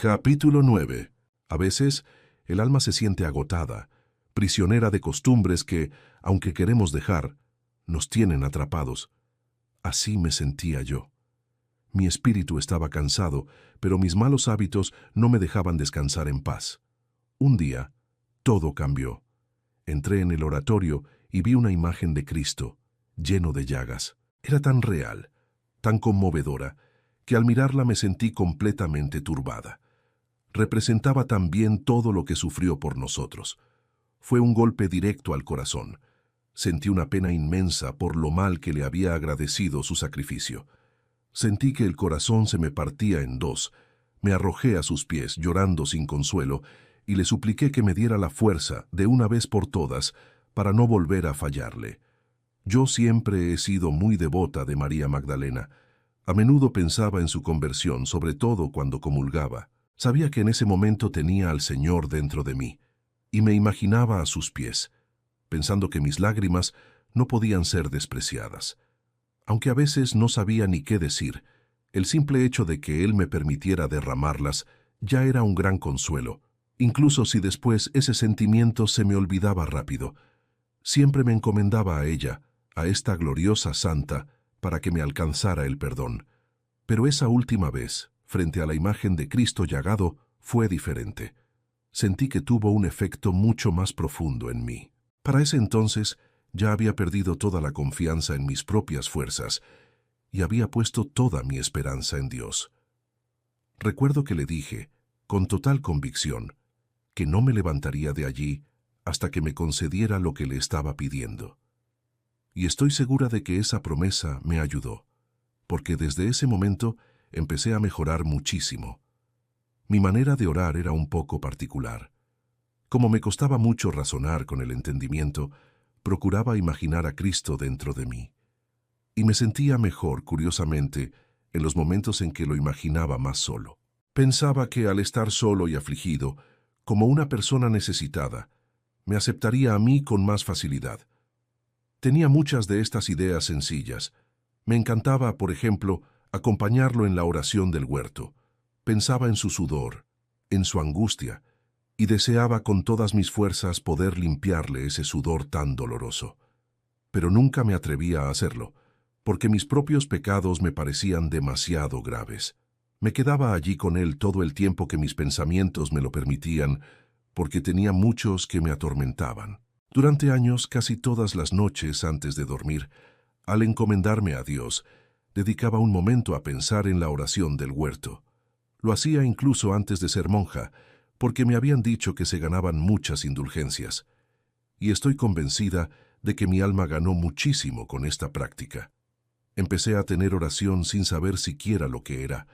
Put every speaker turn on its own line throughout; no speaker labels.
Capítulo 9. A veces, el alma se siente agotada, prisionera de costumbres que, aunque queremos dejar, nos tienen atrapados. Así me sentía yo. Mi espíritu estaba cansado, pero mis malos hábitos no me dejaban descansar en paz. Un día, todo cambió. Entré en el oratorio y vi una imagen de Cristo, lleno de llagas. Era tan real, tan conmovedora, que al mirarla me sentí completamente turbada. Representaba también todo lo que sufrió por nosotros. Fue un golpe directo al corazón. Sentí una pena inmensa por lo mal que le había agradecido su sacrificio. Sentí que el corazón se me partía en dos. Me arrojé a sus pies, llorando sin consuelo, y le supliqué que me diera la fuerza, de una vez por todas, para no volver a fallarle. Yo siempre he sido muy devota de María Magdalena. A menudo pensaba en su conversión, sobre todo cuando comulgaba. Sabía que en ese momento tenía al Señor dentro de mí, y me imaginaba a sus pies, pensando que mis lágrimas no podían ser despreciadas. Aunque a veces no sabía ni qué decir, el simple hecho de que Él me permitiera derramarlas ya era un gran consuelo, incluso si después ese sentimiento se me olvidaba rápido. Siempre me encomendaba a ella, a esta gloriosa santa, para que me alcanzara el perdón. Pero esa última vez, frente a la imagen de Cristo llagado, fue diferente. Sentí que tuvo un efecto mucho más profundo en mí. Para ese entonces ya había perdido toda la confianza en mis propias fuerzas y había puesto toda mi esperanza en Dios. Recuerdo que le dije, con total convicción, que no me levantaría de allí hasta que me concediera lo que le estaba pidiendo. Y estoy segura de que esa promesa me ayudó, porque desde ese momento empecé a mejorar muchísimo. Mi manera de orar era un poco particular. Como me costaba mucho razonar con el entendimiento, procuraba imaginar a Cristo dentro de mí. Y me sentía mejor, curiosamente, en los momentos en que lo imaginaba más solo. Pensaba que al estar solo y afligido, como una persona necesitada, me aceptaría a mí con más facilidad. Tenía muchas de estas ideas sencillas. Me encantaba, por ejemplo, acompañarlo en la oración del huerto. Pensaba en su sudor, en su angustia, y deseaba con todas mis fuerzas poder limpiarle ese sudor tan doloroso. Pero nunca me atrevía a hacerlo, porque mis propios pecados me parecían demasiado graves. Me quedaba allí con él todo el tiempo que mis pensamientos me lo permitían, porque tenía muchos que me atormentaban. Durante años, casi todas las noches antes de dormir, al encomendarme a Dios, dedicaba un momento a pensar en la oración del huerto. Lo hacía incluso antes de ser monja, porque me habían dicho que se ganaban muchas indulgencias. Y estoy convencida de que mi alma ganó muchísimo con esta práctica. Empecé a tener oración sin saber siquiera lo que era.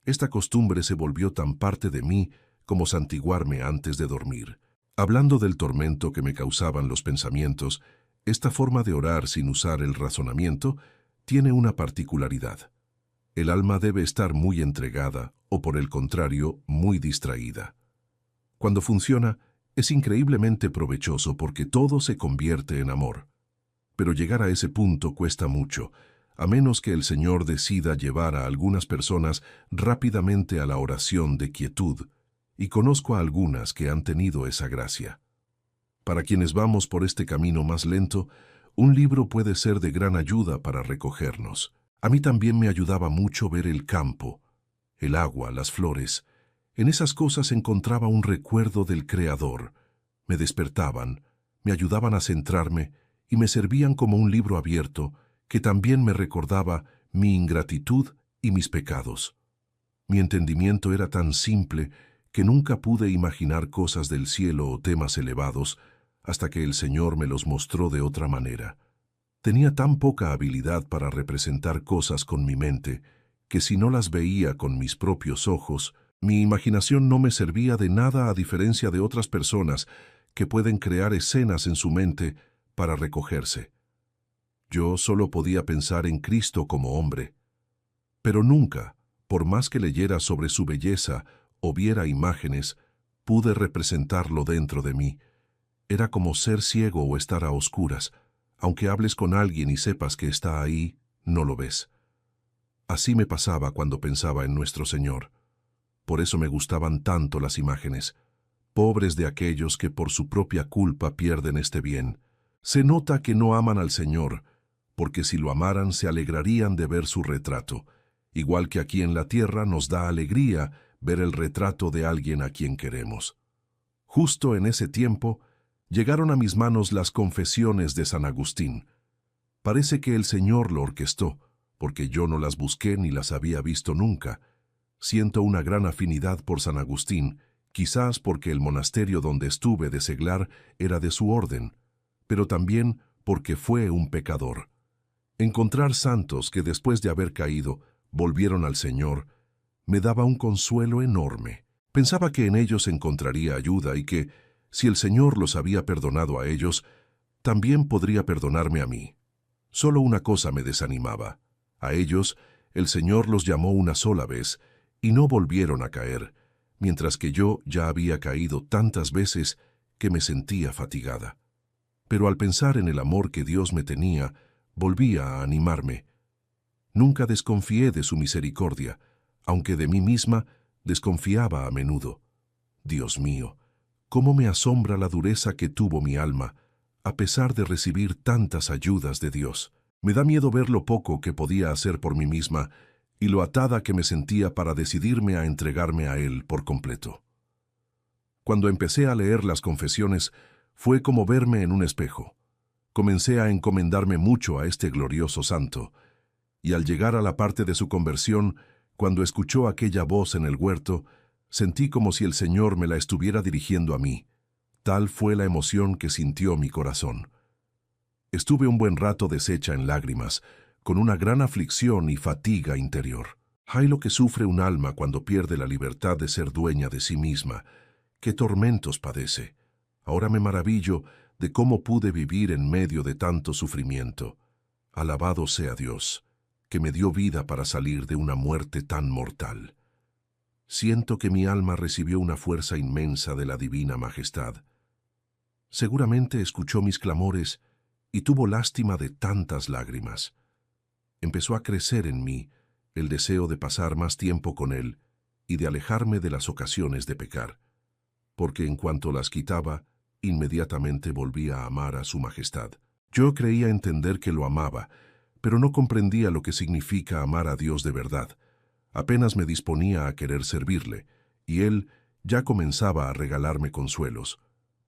Esta costumbre se volvió tan parte de mí como santiguarme antes de dormir. Hablando del tormento que me causaban los pensamientos, esta forma de orar sin usar el razonamiento tiene una particularidad. El alma debe estar muy entregada o, por el contrario, muy distraída. Cuando funciona, es increíblemente provechoso porque todo se convierte en amor. Pero llegar a ese punto cuesta mucho, a menos que el Señor decida llevar a algunas personas rápidamente a la oración de quietud, y conozco a algunas que han tenido esa gracia. Para quienes vamos por este camino más lento, un libro puede ser de gran ayuda para recogernos. A mí también me ayudaba mucho ver el campo, el agua, las flores. En esas cosas encontraba un recuerdo del Creador. Me despertaban, me ayudaban a centrarme y me servían como un libro abierto que también me recordaba mi ingratitud y mis pecados. Mi entendimiento era tan simple que nunca pude imaginar cosas del cielo o temas elevados hasta que el Señor me los mostró de otra manera. Tenía tan poca habilidad para representar cosas con mi mente que si no las veía con mis propios ojos, mi imaginación no me servía de nada a diferencia de otras personas que pueden crear escenas en su mente para recogerse. Yo solo podía pensar en Cristo como hombre, pero nunca, por más que leyera sobre su belleza o viera imágenes, pude representarlo dentro de mí. Era como ser ciego o estar a oscuras. Aunque hables con alguien y sepas que está ahí, no lo ves. Así me pasaba cuando pensaba en nuestro Señor. Por eso me gustaban tanto las imágenes. Pobres de aquellos que por su propia culpa pierden este bien. Se nota que no aman al Señor, porque si lo amaran se alegrarían de ver su retrato, igual que aquí en la tierra nos da alegría ver el retrato de alguien a quien queremos. Justo en ese tiempo, llegaron a mis manos las confesiones de San Agustín. Parece que el Señor lo orquestó, porque yo no las busqué ni las había visto nunca. Siento una gran afinidad por San Agustín, quizás porque el monasterio donde estuve de seglar era de su orden, pero también porque fue un pecador. Encontrar santos que después de haber caído volvieron al Señor me daba un consuelo enorme. Pensaba que en ellos encontraría ayuda y que, si el Señor los había perdonado a ellos, también podría perdonarme a mí. Solo una cosa me desanimaba. A ellos, el Señor los llamó una sola vez y no volvieron a caer, mientras que yo ya había caído tantas veces que me sentía fatigada. Pero al pensar en el amor que Dios me tenía, volvía a animarme. Nunca desconfié de su misericordia, aunque de mí misma desconfiaba a menudo. Dios mío, cómo me asombra la dureza que tuvo mi alma, a pesar de recibir tantas ayudas de Dios. Me da miedo ver lo poco que podía hacer por mí misma y lo atada que me sentía para decidirme a entregarme a Él por completo. Cuando empecé a leer las confesiones, fue como verme en un espejo. Comencé a encomendarme mucho a este glorioso santo, y al llegar a la parte de su conversión, cuando escuchó aquella voz en el huerto, sentí como si el Señor me la estuviera dirigiendo a mí. Tal fue la emoción que sintió mi corazón. Estuve un buen rato deshecha en lágrimas, con una gran aflicción y fatiga interior. ¡Ay, lo que sufre un alma cuando pierde la libertad de ser dueña de sí misma! ¡Qué tormentos padece! Ahora me maravillo de cómo pude vivir en medio de tanto sufrimiento. Alabado sea Dios, que me dio vida para salir de una muerte tan mortal. Siento que mi alma recibió una fuerza inmensa de la divina majestad. Seguramente escuchó mis clamores y tuvo lástima de tantas lágrimas. Empezó a crecer en mí el deseo de pasar más tiempo con Él y de alejarme de las ocasiones de pecar, porque en cuanto las quitaba, inmediatamente volvía a amar a su majestad. Yo creía entender que lo amaba, pero no comprendía lo que significa amar a Dios de verdad. Apenas me disponía a querer servirle, y Él ya comenzaba a regalarme consuelos.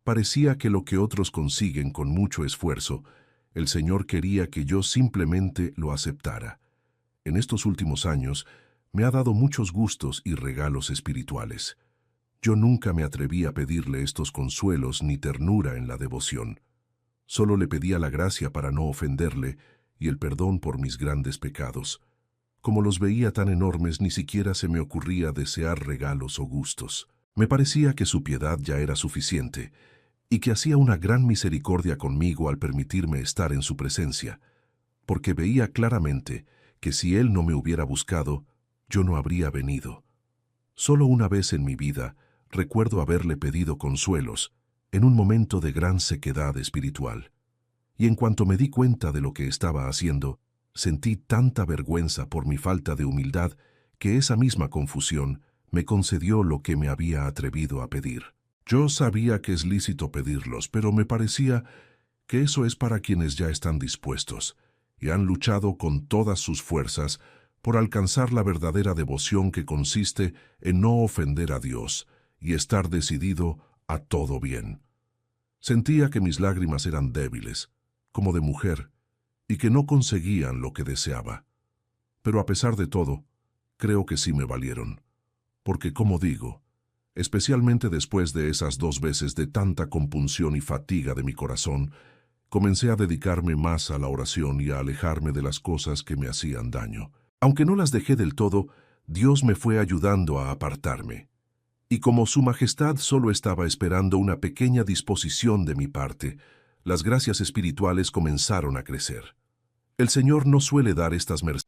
Parecía que lo que otros consiguen con mucho esfuerzo, el Señor quería que yo simplemente lo aceptara. En estos últimos años me ha dado muchos gustos y regalos espirituales. Yo nunca me atreví a pedirle estos consuelos ni ternura en la devoción. Solo le pedía la gracia para no ofenderle y el perdón por mis grandes pecados. Como los veía tan enormes, ni siquiera se me ocurría desear regalos o gustos. Me parecía que su piedad ya era suficiente y que hacía una gran misericordia conmigo al permitirme estar en su presencia, porque veía claramente que si Él no me hubiera buscado, yo no habría venido. Solo una vez en mi vida recuerdo haberle pedido consuelos, en un momento de gran sequedad espiritual. Y en cuanto me di cuenta de lo que estaba haciendo, sentí tanta vergüenza por mi falta de humildad que esa misma confusión me concedió lo que me había atrevido a pedir. Yo sabía que es lícito pedirlos, pero me parecía que eso es para quienes ya están dispuestos y han luchado con todas sus fuerzas por alcanzar la verdadera devoción que consiste en no ofender a Dios y estar decidido a todo bien. Sentía que mis lágrimas eran débiles, como de mujer, y que no conseguían lo que deseaba. Pero a pesar de todo, creo que sí me valieron, porque como digo, especialmente después de esas 2 veces de tanta compunción y fatiga de mi corazón, comencé a dedicarme más a la oración y a alejarme de las cosas que me hacían daño. Aunque no las dejé del todo, Dios me fue ayudando a apartarme. Y como Su Majestad solo estaba esperando una pequeña disposición de mi parte, las gracias espirituales comenzaron a crecer. El Señor no suele dar estas mercedes